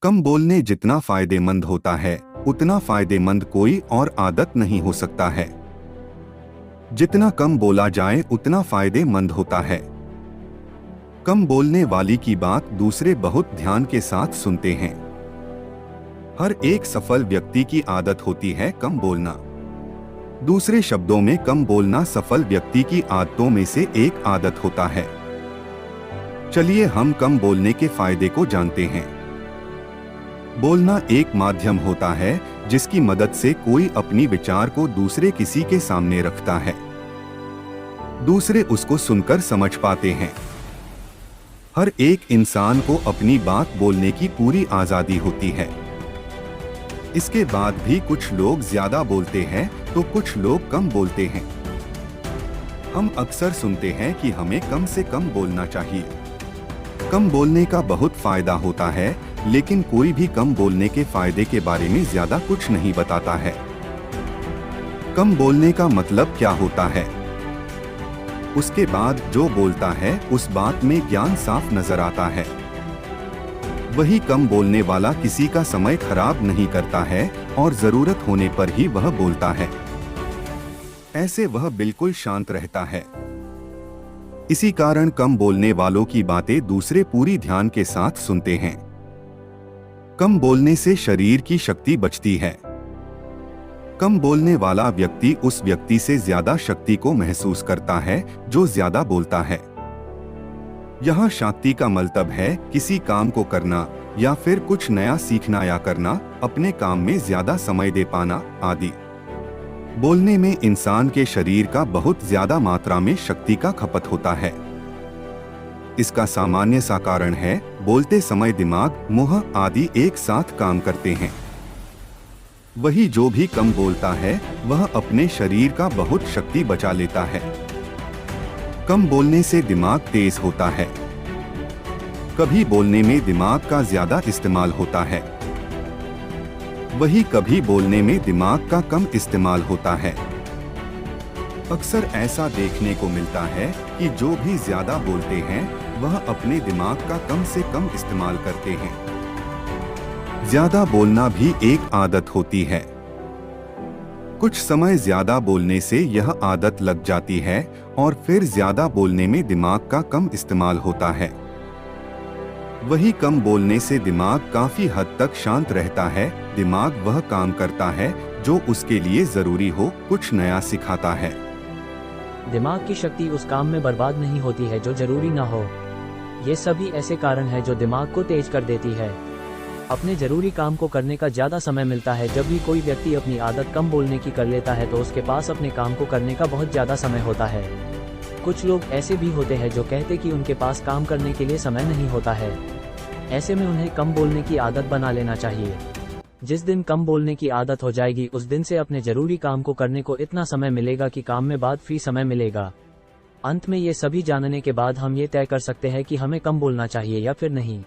कम बोलने जितना फायदेमंद होता है उतना फायदेमंद कोई और आदत नहीं हो सकता है। जितना कम बोला जाए उतना फायदेमंद होता है। कम बोलने वाली की बात दूसरे बहुत ध्यान के साथ सुनते हैं। हर एक सफल व्यक्ति की आदत होती है कम बोलना। दूसरे शब्दों में कम बोलना सफल व्यक्ति की आदतों में से एक आदत होता है। चलिए हम कम बोलने के फायदे को जानते हैं। बोलना एक माध्यम होता है जिसकी मदद से कोई अपनी विचार को दूसरे किसी के सामने रखता है। दूसरे उसको सुनकर समझ पाते हैं। हर एक इंसान को अपनी बात बोलने की पूरी आजादी होती है। इसके बाद भी कुछ लोग ज्यादा बोलते हैं तो कुछ लोग कम बोलते हैं। हम अक्सर सुनते हैं कि हमें कम से कम बोलना चाहिए। कम बोलने का बहुत फायदा होता है, लेकिन कोई भी कम बोलने के फायदे के बारे में ज्यादा कुछ नहीं बताता है। कम बोलने का मतलब क्या होता है? उसके बाद जो बोलता है उस बात में ज्ञान साफ नजर आता है। वही कम बोलने वाला किसी का समय खराब नहीं करता है और जरूरत होने पर ही वह बोलता है। ऐसे वह बिल्कुल शांत रहता है। इसी कारण कम बोलने वालों की बातें दूसरे पूरी ध्यान के साथ सुनते हैं। कम बोलने से शरीर की शक्ति बचती है। कम बोलने वाला व्यक्ति उस व्यक्ति से ज्यादा शक्ति को महसूस करता है जो ज्यादा बोलता है। यहाँ शांति का मतलब है किसी काम को करना या फिर कुछ नया सीखना या करना, अपने काम में ज्यादा समय दे पाना आदि। बोलने में इंसान के शरीर का बहुत ज्यादा मात्रा में शक्ति का खपत होता है। इसका सामान्य सा कारण है, बोलते समय दिमाग, मुंह आदि एक साथ काम करते हैं। वही जो भी कम बोलता है वह अपने शरीर का बहुत शक्ति बचा लेता है। कम बोलने से दिमाग तेज होता है। कभी बोलने में दिमाग का ज्यादा इस्तेमाल होता है, वही कभी बोलने में दिमाग का कम इस्तेमाल होता है। अक्सर ऐसा देखने को मिलता है कि जो भी ज्यादा बोलते हैं वह अपने दिमाग का कम से कम इस्तेमाल करते हैं। ज्यादा बोलना भी एक आदत होती है। कुछ समय ज्यादा बोलने से यह आदत लग जाती है और फिर ज्यादा बोलने में दिमाग का कम इस्तेमाल होता है। वही कम बोलने से दिमाग काफी हद तक शांत रहता है। दिमाग वह काम करता है जो उसके लिए जरूरी हो, कुछ नया सिखाता है। दिमाग की शक्ति उस काम में बर्बाद नहीं होती है जो जरूरी ना हो। ये सभी ऐसे कारण हैं जो दिमाग को तेज कर देती है। अपने जरूरी काम को करने का ज्यादा समय मिलता है। जब भी कोई व्यक्ति अपनी आदत कम बोलने की कर लेता है तो उसके पास अपने काम को करने का बहुत ज्यादा समय होता है। कुछ लोग ऐसे भी होते हैं जो कहते कि उनके पास काम करने के लिए समय नहीं होता है। ऐसे में उन्हें कम बोलने की आदत बना लेना चाहिए। जिस दिन कम बोलने की आदत हो जाएगी उस दिन से अपने जरूरी काम को करने को इतना समय मिलेगा कि काम में बाद फ्री समय मिलेगा। अंत में ये सभी जानने के बाद हम ये तय कर सकते हैं कि हमें कम बोलना चाहिए या फिर नहीं।